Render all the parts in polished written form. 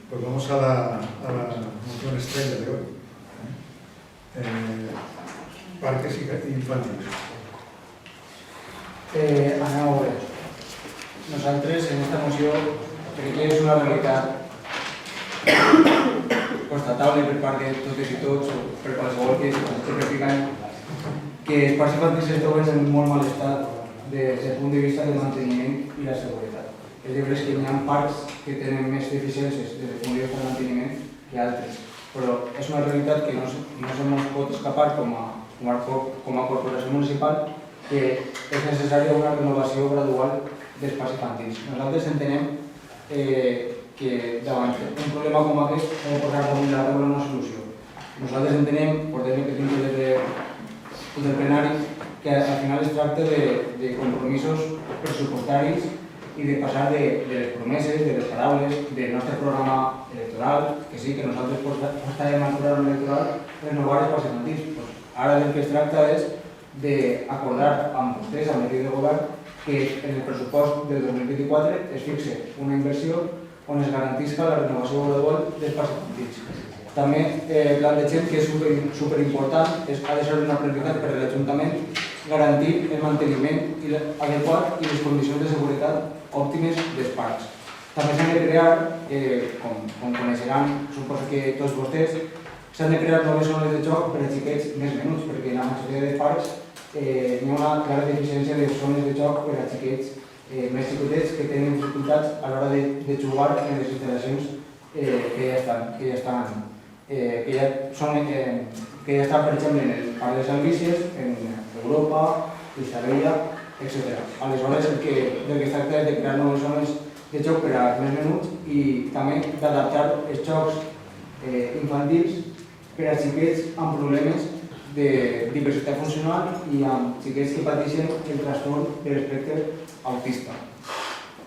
Pues vamos a la moción estrella de hoy. Parques infantiles. Anem a veure. Nosaltres, en esta moció, crec que és una realitat constatable per part de totes i tots, o per qualsevol que estigui replicant, que els parcs infantils es troben en molt mal estat des del punt de vista del manteniment i la seguretat. És de veure que hi ha parcs que tenen més deficiències des del punt de vista del manteniment que altres, però és una realitat que no se pot escapar com a corporació municipal, que és necessària una renovació gradual dels parcs infantils. Nosaltres entenem que davant un problema com aquest hem de posar damunt de la taula una solució. Nosaltres entenem, portem repetint des del plenari, que al final es tracta de compromisos pressupostaris i de passar de les promeses, de les paraules, del nostre programa electoral, que sí, que nosaltres estàvem al programa electoral, renovar els parcs infantils. Ara del que es tracta és d'acordar amb vostès, amb l'equip de govern, que en el pressupost del 2024 es fixe una inversió on es garantisca la renovació gradual dels parcs infantils. També plantegem que és superimportant, ha de ser una prioritat per a l'Ajuntament, garantir el manteniment adequat i les condicions de seguretat òptimes dels parcs. També s'han de crear, com coneixeran, suposo que tots vostès, s'han de crear noves zones de joc per a xiquets més menuts, perquè en la majoria de parcs hi ha una clara deficiència de zones de joc per a xiquets més xicotets que tenen dificultats a l'hora de jugar en les instal·lacions que ja estan, per exemple, en el Parc de les Alvícies, en Europa, Isabella, etc. Aleshores, del que es tracta és de crear noves zones de joc per als més menuts i també d'adaptar els jocs infantils per a xiquets amb problemes de diversitat funcional i amb xiquets que pateixen el trastorn de l'espectre autista.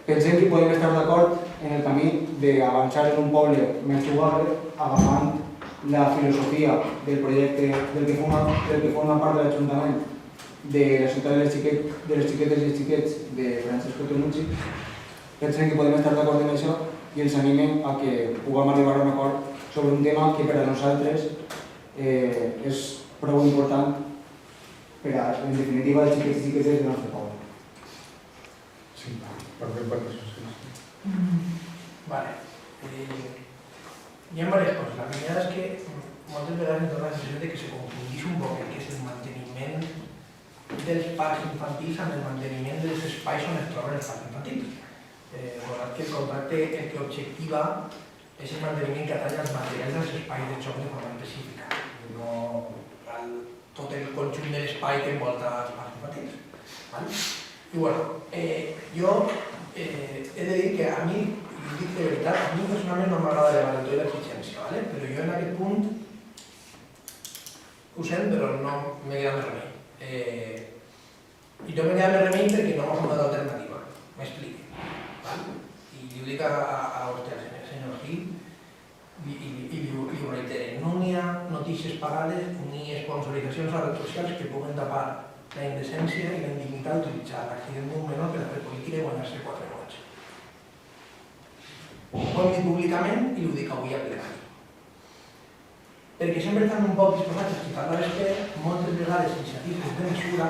Pensem que podem estar d'acord en el camí d'avançar en un poble més jugable, agafant la filosofia del projecte del que forma part de l'Ajuntament de la ciutat de les xiquetes i els xiquets de Francesco Tonucci. Pensem que podem estar d'acord en això i ens animem a que puguem arribar a un acord sobre un tema que per a nosaltres és prou important per a, en definitiva, els xiquets i xiquetes del nostre poble. Sí, per fer part socialista. Vale. Hi ha diverses coses. La primera és que moltes vegades em dóna la sensació que se confundís un poc el que és el manteniment dels parcs infantils amb el manteniment dels espais on es troben els parcs infantils. Recordad que el contracte el que objectiva és el manteniment que atalla els materials dels espais de joc de forma específica, no tot el conjunt de l'espai que envolta els parcs infantils. I bueno, jo he de dir que a mi, i ho dic de veritat, a mi personalment no m'agrada de valentó i l'exigència, però jo en aquest punt ho sent, però no me queda més remei. I no me queda més remei perquè no m'ha donat alternativa, m'expliqui. I li ho dic a vostè, senyor Gil, i li ho reitere, no n'hi ha notícies pagades ni sponsoritzacions a redes socials que puguen tapar la indecència i la indignitat d'utilitzar l'accident d'un menor per a fer política i guanyar-se 4 mots. Ho hem dit públicament i ho dic avui a plenari. Perquè sempre estan un poc disposats a quitar la respecte, moltes vegades iniciatives de mesura,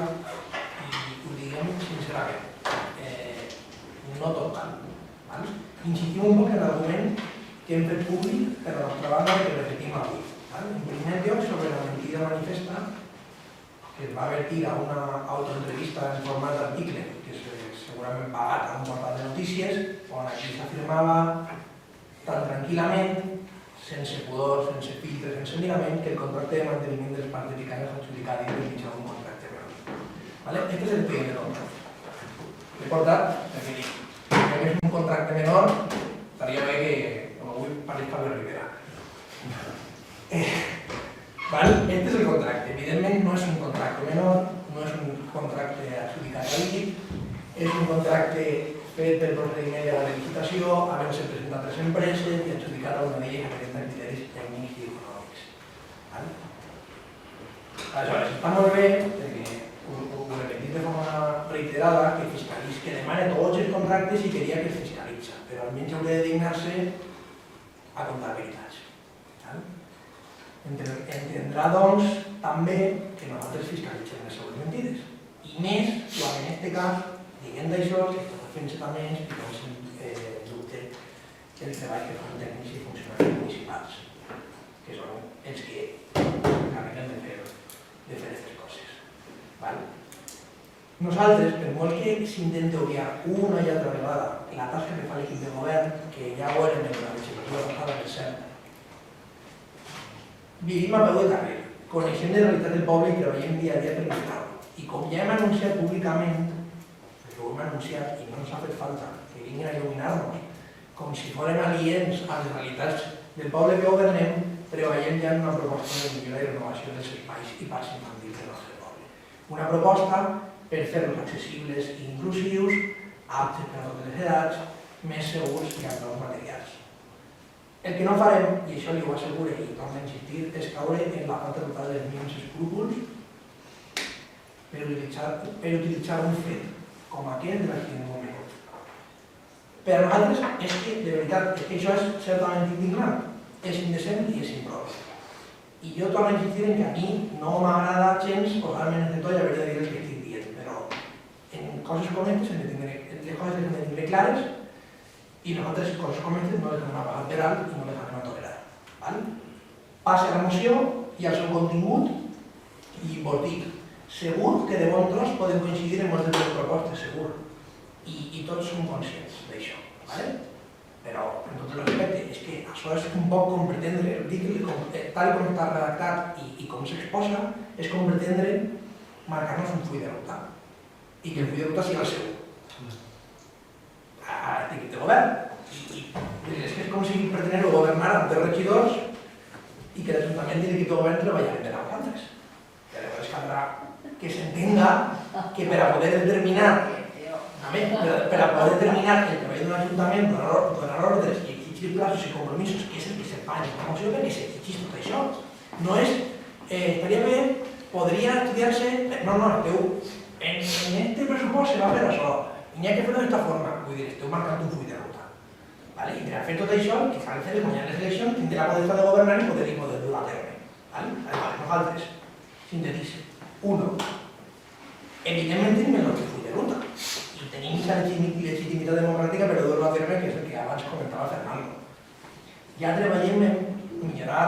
i ho diguem sincerament, no toquen. Insistim un poc en l'argument que hem fet públic per la nostra banda que repetim avui. En primer lloc, sobre la mentida manifesta, que es va vertir a una autoentrevista en format d'article, que és segurament pagat a un portal de notícies, on aquí s'afirmava tan tranquil·lament, sense pudor, sense filtre, sense mirament, que el contracte de manteniment dels parcs de picanes adjudicat i de mitjà d'un contracte menor. Aquest és el primer contracte. Recordat, perquè és un contracte menor, estaria bé que avui parlés Pablo Rivera. Este és el contracte. Evidentment no és un contracte menor, no és un contracte adjudicat a l'IC, és un contracte fet pel procediment de la licitació, havent-se presentat 3 empreses i adjudicat a una d'elles que presenta criteris tècnics i econòmics. Aleshores, està molt bé, perquè ho repetit de forma reiterada, que demana tots els contractes i queria que es fiscalitza, però almenys hauria de dignar-se a contar veritats. Entendrà, doncs, també que nosaltres fiscalitzem les seues mentides. I més, quan en aquest cas, diguem d'això, que està fent-se també ens posem en dubte el treball que fan tècnics i funcionaris municipals, que són els que s'encarreguen de fer aquestes coses. Nosaltres, per molt que s'intenta obviar una i altra vegada la tasca que fa l'equip de govern, que ja ho érem en la legislatura passada, per cert, vivim a peu de carrer, coneixem la realitat del poble i treballem dia a dia per millorar-ho. I com ja hem anunciat públicament, perquè ho hem anunciat i no ens ha fet falta que vinguin a il·luminar-nos, com si fórem aliens a les realitats del poble que governem, treballem ja en una proposta de millora i renovació dels espais i parcs infantils del nostre poble. Una proposta per fer-los accessibles i inclusius, aptes per a totes les edats, més segurs i amb nous materials. El que no farem, i això li ho asseguro i torno a insistir, és caure en la falta total dels mínims escrúpols per utilitzar un fet com aquest de l'accident d'un minut. Per a nosaltres és que, de veritat, és que això és certament indignant, és indecent i és impropi. I jo torno a insistir en que a mi no m'agrada gens posar-me en el to i haver de dir el que estic dient, però en coses com aquestes les coses les hem de tindre clares i nosaltres coses com aquestes no les hem de pagar per alt i no les hem de tolerar. Passa la moció i el seu contingut i vos dic, segur que de bon tros podem coincidir en moltes de les propostes, segur. I tots som conscients d'això. Però, en tot el respecte, és que això és un poc com pretendre, tal com està redactat i com s'exposa, és com pretendre marcar-nos un full de ruta i que el full de ruta sigui el seu. A l'equip de govern. És que és com si pretendre governar amb 10 regidors i que l'Ajuntament i l'equip de govern treballarem per a vosaltres. I llavors caldrà que s'entenga que per a poder determinar el treball d'un ajuntament, donar ordres i exigir plazos i compromisos, que és el que se fa en la moció, perquè s'exigeix tot això. No és, estaria bé, podria estudiar-se... No, en este pressupost se va fer això, i n'hi ha que fer-ho d'aquesta forma. Vull dir, esteu marcant un full de ruta. I per a fer tot això, el que s'ha de fer és guanyar les eleccions, tindre la potestat de governar i poder dur a terme. Nosaltres, sintetitze. 1. Evidentment tenim el nostre full de ruta. I tenim la legitimitat democràtica per dur-lo a terme, que és el que abans comentava Fernando. Ja treballem en millorar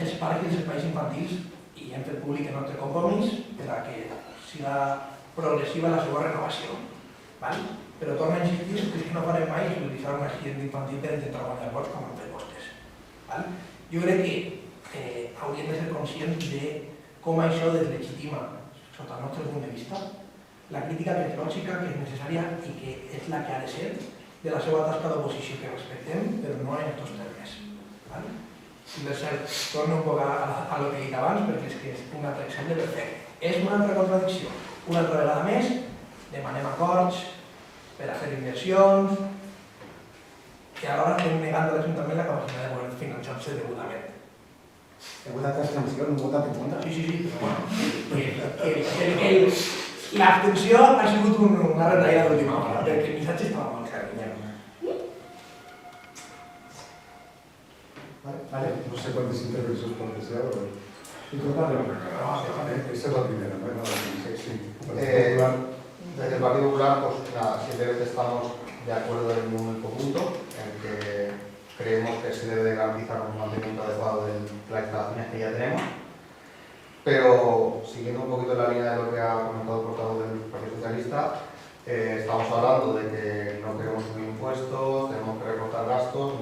els parcs i els espais infantils i hem fet públic el nostre compromís per a que siga progressiva la seva renovació. Però torno a insistir que no farem mai utilitzar un accident infantil per intentar guanyar vots com han fet vostès. Jo crec que hauríem de ser conscients de com això deslegitima, sota el nostre punt de vista, la crítica que és lògica, que és necessària i que és la que ha de ser de la seva tasca d'oposició que respectem, però no en aquests termes. Si per cert, torno un poc a lo que he dit abans, perquè és que és un altre exemple perfecte. És una altra contradicció. Una altra vegada més, demanem acords per a fer inversions i alhora estem negant a l'Ajuntament la capacitat de poder finançar-se degudament. He votat abstenció, no he votat en contra. Sí, però bueno, l'abstenció ha sigut una retallada d'última hora, perquè el missatge estava molt clar. No sé quantes intervencions pot ser, però... Esta es la primera, ¿no? Desde el Partido Popular, pues nada, simplemente estamos de acuerdo en un único punto, en que creemos que se debe garantizar un mantenimiento adecuado de las instalaciones que ya tenemos, pero siguiendo un poquito la línea de lo que ha comentado el portavoz del Partido Socialista, estamos hablando de que no queremos subir impuestos, tenemos que recortar gastos,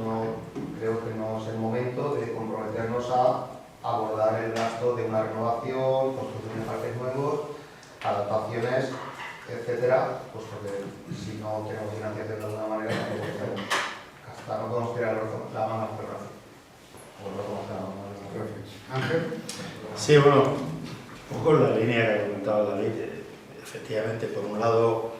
creo que no es el momento de comprometernos a abordar el gasto de una renovación, construcción de parques nuevos, adaptaciones, etcétera, pues porque si no tenemos financiación de alguna manera no podemos gastar, no podemos tirar la mano por el brazo. Gracias. Ángel. Sí, bueno, un poco la línea que ha comentado David. Efectivamente, por un lado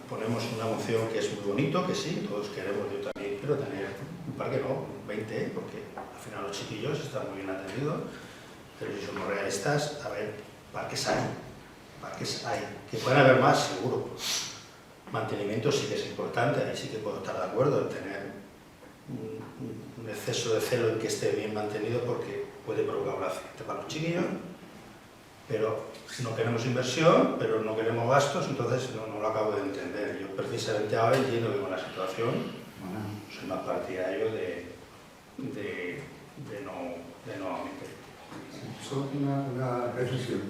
ponemos una moción que es muy bonito, que sí, todos queremos, yo también quiero tener un parque, no, 20, porque al final los chiquillos están muy bien atendidos, pero si somos realistas, a ver, parques hay, que pueden haber más, seguro. Mantenimiento sí que es importante, ahí sí que puedo estar de acuerdo en tener un exceso de celo en que esté bien mantenido porque puede provocar un accidente para los chiquillos, pero no queremos inversión, pero no queremos gastos, entonces no lo acabo de entender. Yo precisamente ahora entiendo que con la situación soy más partidario de no aumentar. Solo una precisión.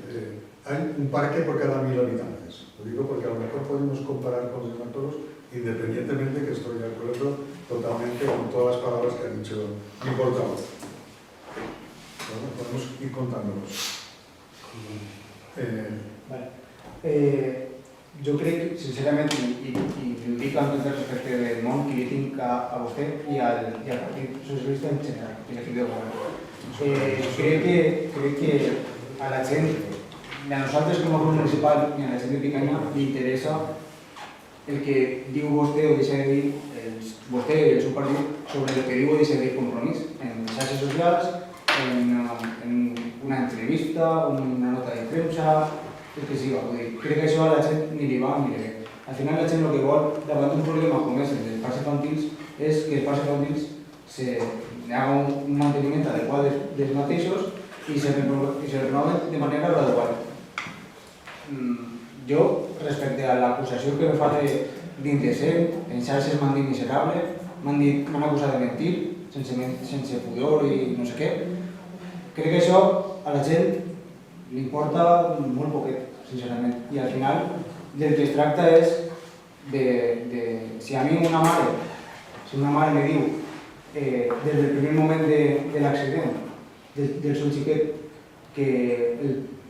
Hay un parque por cada 1000 habitantes. Lo digo porque a lo mejor podemos comparar con los demás, independientemente que estoy de acuerdo totalmente con todas las palabras que ha dicho mi portavoz. Bueno, podemos ir contándolos. Vale. Jo crec, sincerament, i ho dic amb tot el respecte del món que li tinc a vostè i al Partit Socialista en general, i l'equip de govern. Crec que a la gent, ni a nosaltres com a grup municipal ni a la gent de Picanya, li interessa el que diu vostè o deixa de dir vostè i el seu partit sobre el que diu o deixa de dir Compromís en xarxes socials, en una entrevista, una nota de premsa, el que siga. Crec que això a la gent ni li va ni li ve. Al final la gent el que vol davant d'un problema com és el dels parcs infantils és que els parcs infantils se haga un manteniment adequat dels mateixos i se renoven de manera gradual. Jo, respecte a l'acusació que me fa d'indecent, en xarxes m'han dit miserable, m'han acusat de mentir, sense pudor i no sé què, crec que això a la gent li importa molt poquet, sincerament. I al final del que es tracta és de si a mi una mare me diu des del primer moment de l'accident del seu xiquet que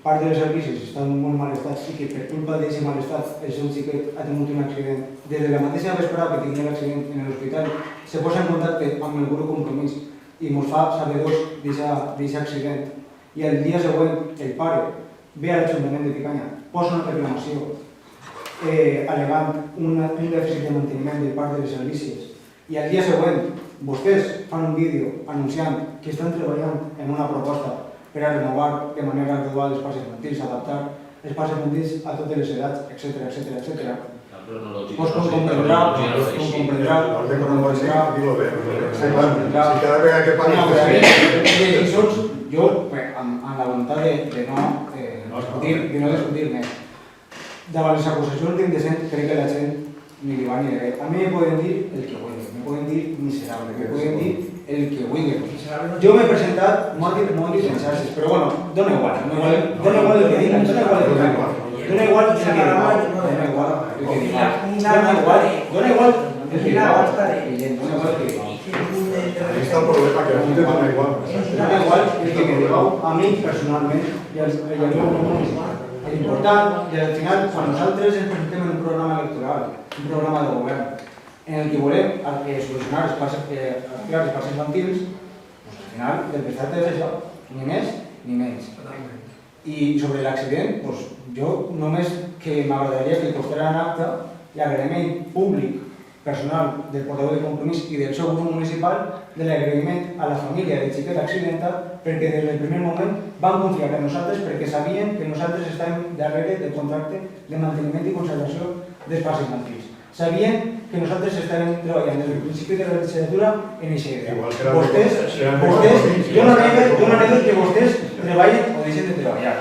part dels servicis està en molt mal estat i que per culpa d'aquest mal estat el seu xiquet ha tingut un accident, des de la mateixa vesprada que tenia l'accident en l'hospital se posa en contacte amb el grup Compromís i ens fa sabedors d'aquest accident. I el dia següent el pare ve a l'Ajuntament de Picanya, posa una reclamació al·legant un dèficit de manteniment del parc de les servicis i el dia següent vostès fan un vídeo anunciant que estan treballant en una proposta per a renovar de manera gradual els parcs infantils, adaptar els parcs infantils a totes les edats, etc. Pues comprendrà jo, amb la voluntat de no discutir més, davant les acusacions d'indecent crec que la gent ni li va ni li ve. A mi me poden dir el que vulgui, me poden dir miserable, me poden dir el que vulgui. Jo m'he presentat, m'ho han dit en xarxes, però bueno, dona igual el que digan, dona igual el que digan. Dona igual el que Ahí está el problema, que a ti te dona igual. Dona igual el que me digueu a mi personalment i al meu municipal. L'important, i al final, quan nosaltres ens presentem en un programa electoral, un programa de govern, en el que volem solucionar els parcs infantils, al final del que es tracta és això, ni més ni menys. I sobre l'accident, jo només que m'agradaria que costarà en acte l'agraïment públic, personal, del portaveu de Compromís i del seu grup municipal de l'agraïment a la família del xiquet accidentat perquè des del primer moment van confiar en nosaltres perquè sabien que nosaltres estàvem darrere del contracte de manteniment i conservació dels parcs infantils. Sabien que nosaltres estàvem treballant des del principi de la legislatura en aquesta idea. Jo no nego que vostès treballen o deixen de treballar.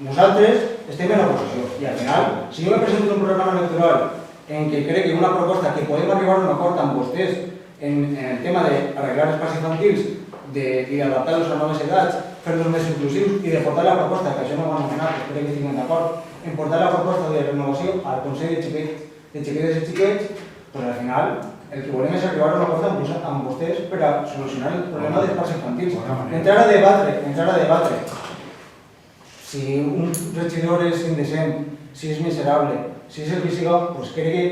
Nosaltres estem en l'oposició i al final, si jo me presento un programa electoral en què crec que una proposta que podem arribar a un acord amb vostès en el tema d'arreglar els parcs infantils i d'adaptar-los a noves edats, fer-los més inclusius i de portar la proposta, que això no ho han anomenat, espero que tinguin d'acord, en portar la proposta de renovació al Consell de Xiquetes i Xiquets, doncs al final el que volem és arribar a un acord amb vostès per a solucionar el problema dels parcs infantils. Entrar a debatre si un regidor és indecent, si és miserable, si és el que siga, doncs crec que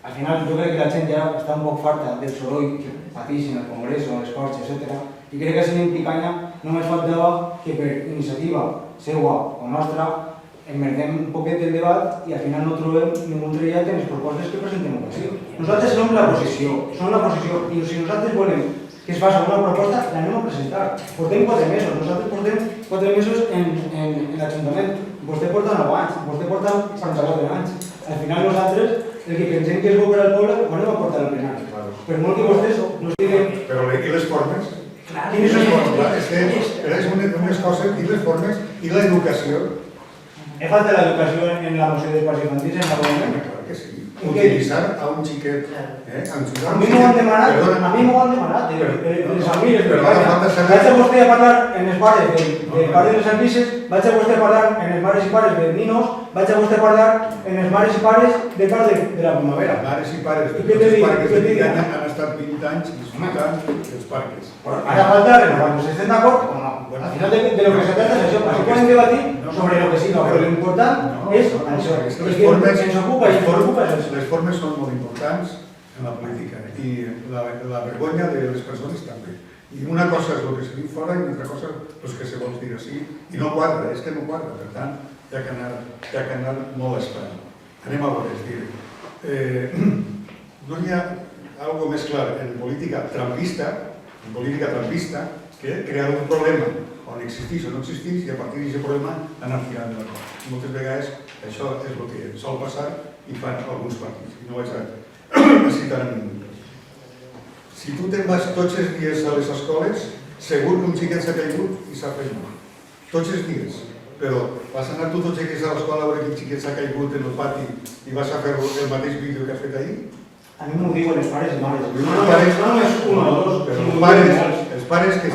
al final jo crec que la gent ja està un poc farta del soroll que pateixen al Congrés o a les Corts, etc. I crec que així en Picanya només faltava que per iniciativa seua o nostra emmerguem un poquet del debat i al final no trobem ningú trellat en les propostes que presentem avui. Nosaltres som l'oposició i si nosaltres volem que es faci una proposta, l'anem a presentar. Portem 4 mesos, nosaltres portem 4 mesos en l'Ajuntament. Vostè porta 9 anys, vostè porta 44 anys. Al final nosaltres, el que pensem que és bo per al poble, ho anem a portar al plenari. Per molt que vostès no estiguen... Però i les formes? Quines són les formes? És unes coses i les formes i l'educació. He falta l'educació en la moció d'espais infantils en algun moment? Clar que sí. Utilitzar a un xiquet. A mi m'ho han demanat, les famílies. Perdona, Vaig a vostè a parlar en els pares de pares de les servicis, vaig a vostè a parlar en els mares i pares de ninos, vaig a vostè a parlar en els mares i pares de part de la primavera. Mares i pares de I què tots te els dic? parques Què de te dic? Picanya han estat 20 anys disfrutant dels parques. Ara falta renovar-nos, ¿estén de acuerdo o no? Al final de lo que se trata es eso, así pueden debatir sobre lo que sí, pero lo importante es eso, es que ens ocupa i ens preocupa és això. Les formes són molt importants en la política i la vergonya de les persones també. I una cosa és el que se diu fora i una altra cosa és que se vol dir així i no quadra, és que no quadra, per tant hi ha que anar molt esperant. Anem a veure, és dir, no hi ha algo més clar en política trampista, que crear un problema on existeix o no existeix i a partir d'aquest problema anar tirant de la cosa. Moltes vegades això és el que sol passar i fan alguns partits. I no vaig a citar a ningú. Si tu te'n vas tots els dies a les escoles, segur que un xiquet s'ha caigut i s'ha fet mal. Tots els dies. Però vas anar tu tots els dies a l'escola a veure quin xiquet s'ha caigut en el pati i vas a fer el mateix vídeo que has fet ahir? A mi m'ho diuen els pares i mares. No només un o dos, els pares que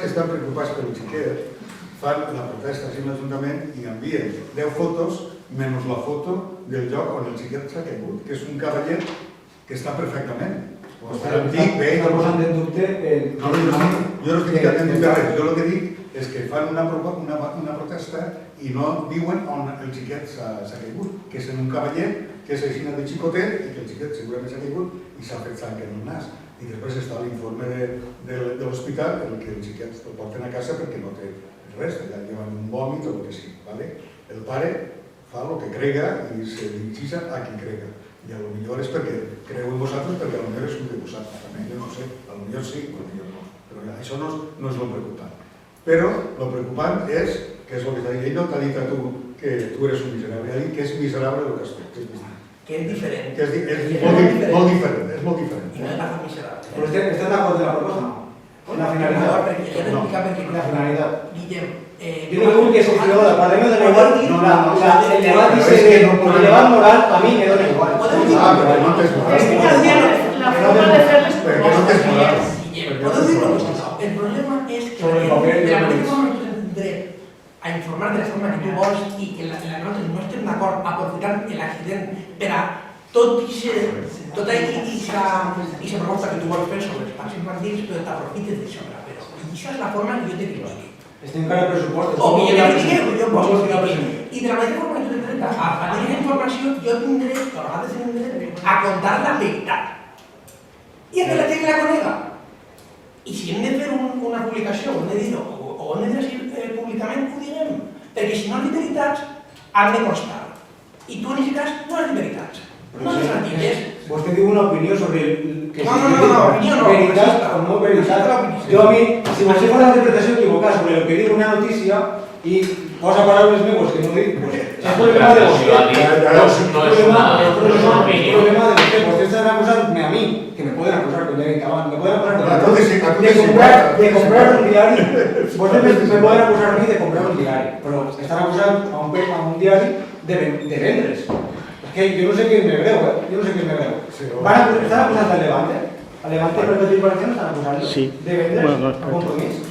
estan preocupats pel xiquet fan la protesta a l'Ajuntament i envien 10 fotos menys la foto del lloc on el xiquet s'ha caigut, que és un cavallet que està perfectament. Està posant en dubte... Jo no estic dient en dubte res, jo el que dic és que fan una protesta i no diuen on el xiquet s'ha caigut, que és en un cavallet que és aixina de xicotet i que el xiquet segurament s'ha caigut i s'ha fet sang en el nas. I després està l'informe de l'hospital en què el xiquet el porten a casa perquè no té res, allà llevan un vòmit o el que sigui. El pare fa el que crega i se dirigeix a qui crega. I potser és perquè creu en vosaltres, perquè potser és un de vosaltres també, jo no sé, potser sí, potser no. Però això no és el preocupant. Però el preocupant és, que és el que t'ha dit ell, no t'ha dit a tu que tu eres un miserable, ha dit que és miserable el que has fet. Que és diferent. Que és molt diferent, és molt diferent. I no és la fa miserable. Però estem d'acord amb la proposta, no? La finalitat. Perquè ja t'he explicat per què. La finalitat. Guillem, yo no digo que se quedó la parlema de igual, el debate dice el debate moral a mí me da igual. Pero no te es moral. La forma de hacerles Pero no te es moral. ¿puedo decir una cosa? El problema es que Sobre el papel de la mateixa forma que tu tens dret a informar de la forma que tu vols i que nosaltres no estem d'acord aprofitant l'accident per a tota aquesta proposta que tu vols fer sobre els parcs infantils, tu t'aprofites d'això. Però això és la forma que jo te critico. Estem cara pressupostos. O que jo critico, jo poso criticar. I de la mateixa forma que tu tens dret a tenir informació, jo tinc dret, a vegades tinc dret, a contar la veritat. I a que la gent la conega. I si hem de fer una publicació, ho hem de dir-ho, o hem de dir públicament, ho diguem. Perquè si no les veritats han de constar. I tu en aquest cas no les veritats. No les articles. Vostè diu una opinió sobre que no, veritat o no veritat. Jo a mi, si vostè fa una interpretació equivocada sobre el que diu una notícia i posa paraules meves que no dic, pues és problema de vostè. És problema de vostè. Vostè estan acusant-me a mi, que me pueden acusar, com ja he dit abans, me pueden acusar de comprar un diari. Vostè me pueden acusar a mi de comprar un diari, però estan acusant a un diari de vendre's. Que yo no sé qué es me creo, yo no sé qué es me creo. ¿Están acusando al Levante? ¿Al Levante Perpetuo Valenciano están acusando de vender a compromiso?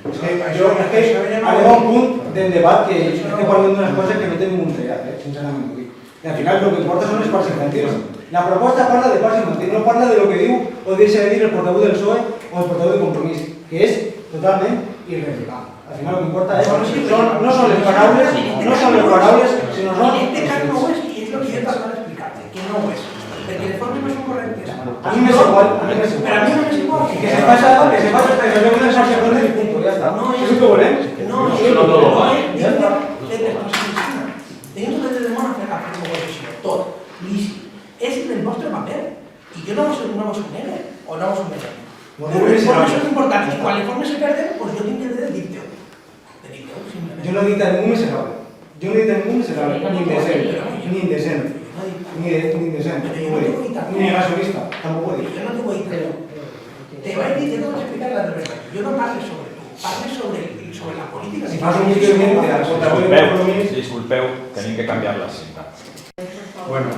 Es que arriba un punto del debate que estoy hablando de unas cosas que no tengo ningún real, sinceramente. Y al final lo que importa son los parques infantiles. La propuesta habla de parques infantiles, no habla de lo que digo o dice el portavoz del PSOE o el portavoz de Compromís, que es totalmente irrelevante. Al final lo que importa es, no son los parables, sino son... En este caso no es, y es lo que yo trataba de explicarte, que no es. Porque de forma no son correctas. A mí me es igual, Pero a mí no me es igual. Que se pasa, que se ve una sensación y punto, ya está. No, ¿Es un problema? No, ya está. Teniendo que de mona fer cap posició, tot, lícit, és el vostre paper. I jo no vos ho negue, o no vos ho negue. Però les formes són importants, i quan les formes se perden, doncs jo tinc el dret de dir-te-ho. Yo no he dicho a ningún miserable. Yo no he dicho a ningún miserable, ni indecente, ni indecente, ni gasolista, tampoco he dicho. Yo no te voy a dir. te vaig dir, te vaig explicar la interpretació. Jo no parlo sobre tu, parlo sobre la política. Si fas un vídeo de Disculpeu, tenim que canviar la cinta. Bueno,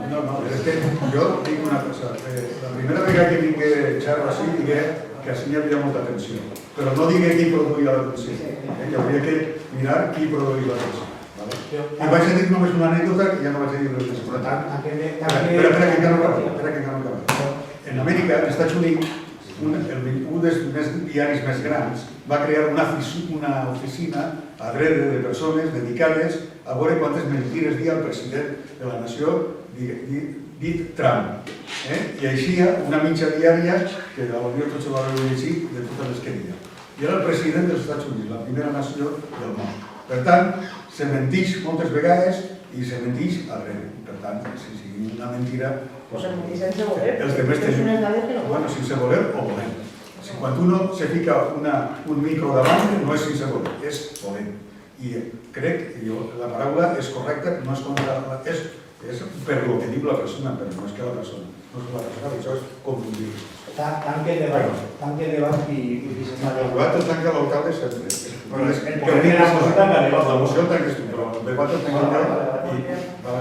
no, és que jo dic una cosa. La primera vegada que vinc a xerrar així, digué que així hi havia molta tensió. Però no digué qui produïa la tensió. Hi hauria que mirar qui produïa la tensió. I vaig a dir només una anècdota que ja no vaig a dir res més. Espera, que encara no acaba. En Amèrica, als Estats Units, un dels diaris més grans va crear una oficina adrede de persones dedicades a veure quantes mentires dia el president de la nació dit Trump. I així una mitja diària que potser tots se va veure llegir de totes les que dia. I era el president dels Estats Units, la primera nació del món. Per tant, se mentix moltes vegades i se mentix adrede. Per tant, si sigui una mentira... Pues el mentís sense voler, Els demés és unes dades que no bueno, sense voler o volent. Si quan uno se fica un micro davant, no és sense voler, és volent. I crec que la paraula és correcta, no és contra... És per lo que diu la persona, però no és que la persona. No és que la persona, això és confundir. Tanque el debat i El debat el tanca l'alcalde sempre. El poder de la moció tanca el debat. La moció el tanca tu, però el debat el tanca el debat i... No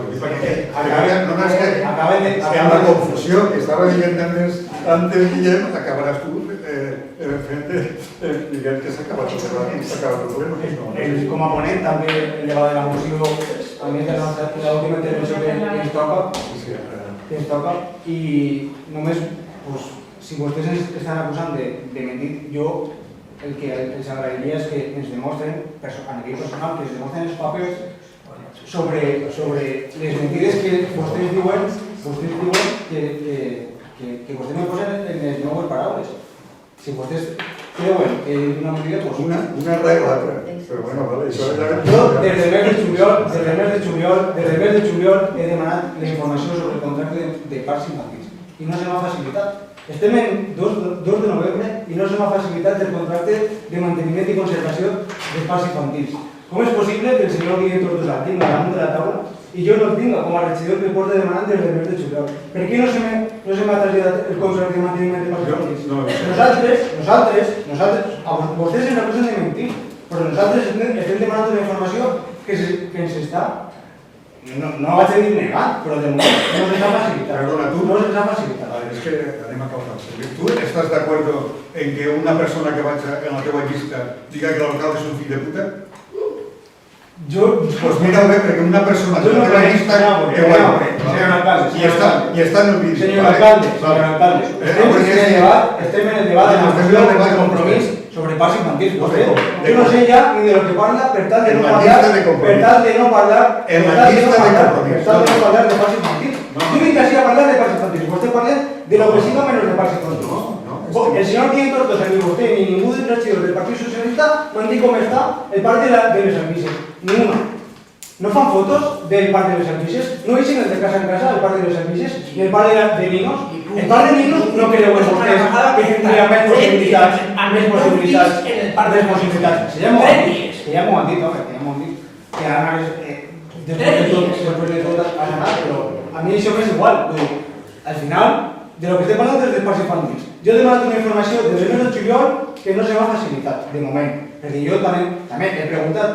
és que amb la confusió que estava dient antes Guillem, acabaràs tu fent diguem que s'ha acabat el problema. Com a ponent també el debat de la moció també és l'última intervenció que ens toca i només si vostès ens estan acusant de mentir, jo el que els agrairia és que ens demostren a nivell personal, que ens demostren els papers sobre les mentides que vostès diuen que vostès me posen en les meves paraules. Si vostès creuen que és una mentida, doncs una rega l'altra. Però bueno, vale, això ja... Jo, des del mes de juliol, he demanat la informació sobre el contracte de parcs infantils i no se m'ha facilitat. Estem en 2 de novembre i no se m'ha facilitat el contracte de manteniment i conservació de parcs infantils. Com és possible que el senyor Guillem Tortosa tinga damunt de la taula i jo no el tinga com a regidor que porta demanant des del mes de juliol? Per què no se m'ha traslladat el contracte de manteniment de parcs infantils? Nosaltres, vostès ens acusen de mentir, però nosaltres estem demanant una informació que ens està, no vaig a dir negant, però de moment no se'ns ha facilitat. Perdona, tu... No se'ns ha facilitat. Es que anem a causar. ¿Tú estás de acuerdo en que una persona que vaya en la teva llista diga que l'alcalde és un fill de puta? Pues mira, perquè una persona que la teva llista Señor alcalde, y está en el vídeo. Señor alcalde, estem en el debat de la moció de compromís sobre parcs infantils. Yo no sé ya ni de lo que parla, per tal de no parlar de parcs infantils. Yo vinc així a parlar de parcs infantils, vostè parla de lo que siga menos de parcs infantils. El señor Guillem Tortosa, ni vostè ni ningú dels regidors del Partit Socialista m'han dit com està el parc de les Albises. Ni una. No fan fotos del parc de les Albises, no eixen el de casa en casa, el parc de les Albises, ni el parc de Ninos. El parc de Ninos no creuen vostès que tindria més possibilitats. Que ja m'ho han dit, home, que ara després de tot ha anat, però a mi això m'és igual. Al final, de lo que estem parlant és dels parcs infantils. Jo he demanat una informació des del mes de juliol que no se m'ha facilitat, de moment, perquè jo també he preguntat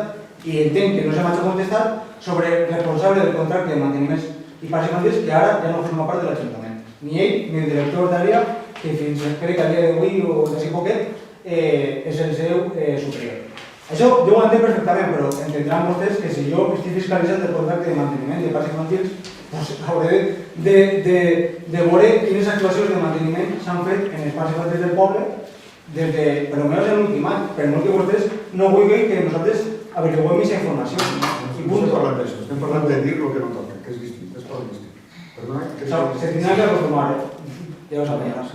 i entenc que no se m'ha contestar sobre el responsable del contracte de manteniments i parcs infantils que ara ja no forma part de l'Ajuntament. Ni ell ni el director d'àrea, que fins crec que a dia d'avui o d'ací poquet és el seu superior. Això jo ho entenc perfectament, però entendran vostès que si jo estic fiscalitzant el contracte de manteniment de parcs infantils hauré de veure quines actuacions de manteniment s'han fet en els parcs infantils del poble des de, per almenys en l'últim any, per molt que vostès no vulguin que nosaltres averiguem aquesta informació. Estem parlant de dir el que no toca, que és distint, és molt distint. Se tindrà que acostumar, ja ho sabem. Com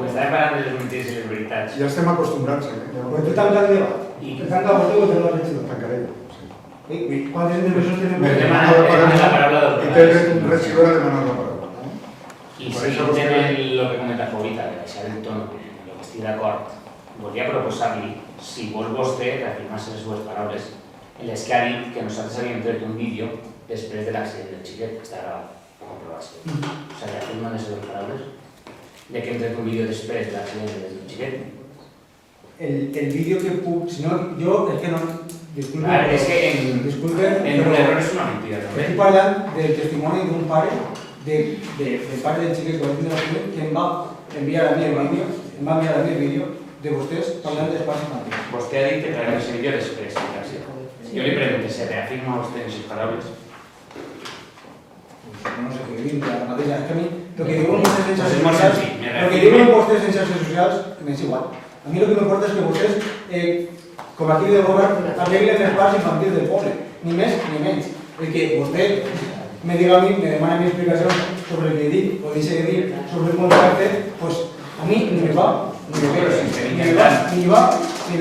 estàvem parlant de les mentides i les veritats. Ja estem acostumbrats. Però tu tanca el debat. I que tanca vostè o té la regidor? Tancaré. ¿Cuántas intervencions tenim? La paraula del I té un regidor a demanar la paraula. I si tenen el que comenta Favorita, de baixar el tono, en el que estic d'acord, volia proposar-li, si vol vostè reafirmar-se les seues paraules, en les que ha dit que nosaltres havíem tret un vídeo després de l'accident del xiquet, que està gravat, per comprovació. O sigui, reafirma les seues paraules? de que entre un vídeo després de l'accident del xiquet. El vídeo que puc... Si no, jo és que no... Disculpen, És que en un error és una mentida, també. estic parlant del testimoni d'un pare, del pare del xiquet que va tindre l'accident, que em va enviar a mi el vídeo, de vostès parlant d'espais infantils. Vostè ha dit que traiem ese vídeo després de l'accident. Jo li pregunto, ¿se reafirma vostè en sus palabras? No sé què diuen, la mateixa. És que a mi, lo que diuen vostès en xarxes És molt socials, senzill, me lo que reafirma. diuen vostès en xarxes socials, m'és igual. A mi lo que m'importa és que vostès, com a equip de govern, arreglen l'espais infantil del poble, ni més ni menys. El que vostè me diga a mi, me demana mi explicacions sobre el que dic o deixe de dir sobre el contracte, pues a mi ni me va, ni me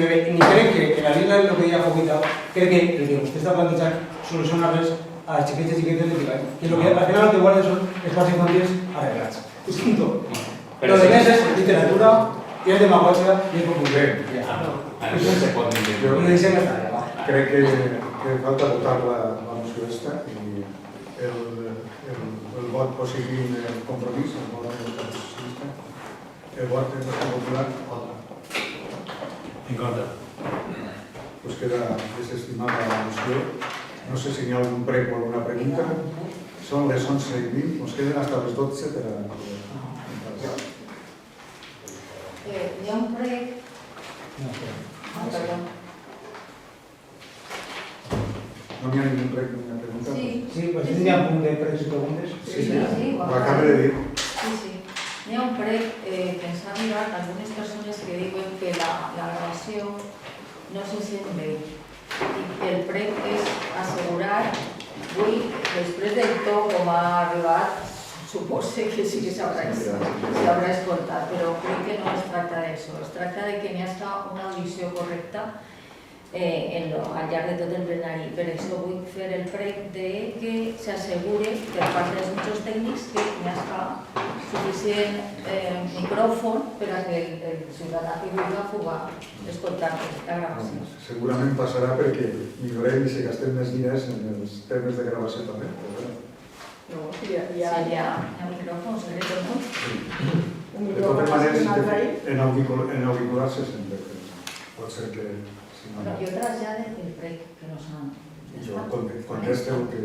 ve, ni crec que en la línia de lo que deia Jovita, crec que el que vostè està plantejant solucionar-les a les xiquetes i xiquetes de Ticany. Que al final el que guarden són espais infantils arreglats. És punto. Lo de més és literatura, i és demagogia i és populisme. Això se pot entendre. Lo deixem estar allà. Crec que falta votar la moció esta i el vot positiu del compromís, el vot del Partit Socialista, el vot del Partit Popular, En contra. pues queda desestimada la moció. No sé si hi ha algun prec o alguna pregunta. Són les 11:20, nos queden hasta les 12 per a... Hi ha un prec... Perdó. No hi ha ningún prec ni una pregunta. Sí, pues tindria un punt de pregs i preguntes. Sí, Ho acabo de dir. Sí. Hi ha un prec que ens ha arribat algunes persones que diuen que la gravació no se sent bé. I el prec és assegurar, avui, després del to com ha arribat, supose que sí que s'haurà escoltat, però crec que no es tracta d'això. Es tracta de que n'hi hagi una audició correcta al llarg de tot el plenari. Per això vull fer el prec de que s'assegure per part dels mitjans tècnics que n'hi hagi suficient micròfon per a que el ciutadà que vulgui pugui escoltar la gravació. Segurament passarà perquè millorem i se gastem més diners en els temes de gravació també. No, hi ha micròfons, crec que no. De totes maneres, en auricular se sent bé. Pot ser que... Però jo trasllade el prec que nos han... Jo conteste el que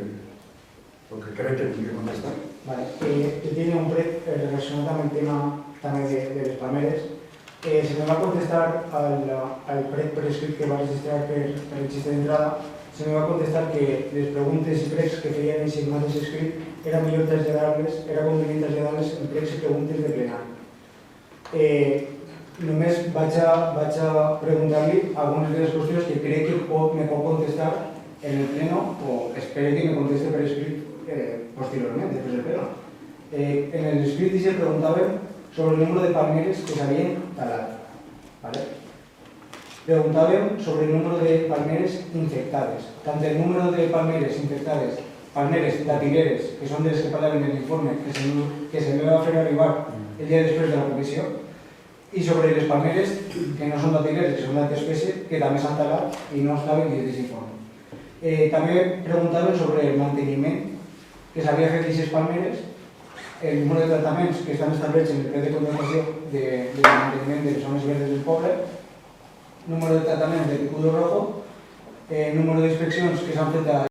crec que tinc que contestar. Vale, que tiene un prec relacionado amb el tema també de les palmeres. Se me va a contestar al prec per escrit que va registrar per el xiste d'entrada, se me va a contestar que les preguntes i precs que feien en signates escrit era millor traslladar-les, era convenient traslladar-les en precs i preguntes de plenari. Només vaig a preguntar-li algunes de les qüestions que crec que me pot contestar en el pleno o espero que me conteste per escrit posteriorment, després del pleno. En el escrit se preguntàvem sobre el número de palmeres que s'havien talat. Preguntàvem sobre el número de palmeres infectades. Tant el número de palmeres infectades, palmeres datileres, que són de les que parlaven en l'informe, que se me va fer arribar el dia després de la comissió, i sobre les palmeres que no són datileres, que són d'altra espècie, que també s'han talat i no estaven dins d'aquest informe. També preguntàvem sobre el manteniment que s'havia fet d'aquestes palmeres, el número de tractaments que estan establerts en el pla de contratació de manteniment de les zones verdes del poble, número de tractaments de picudo rojo, número d'inspeccions que s'han fet a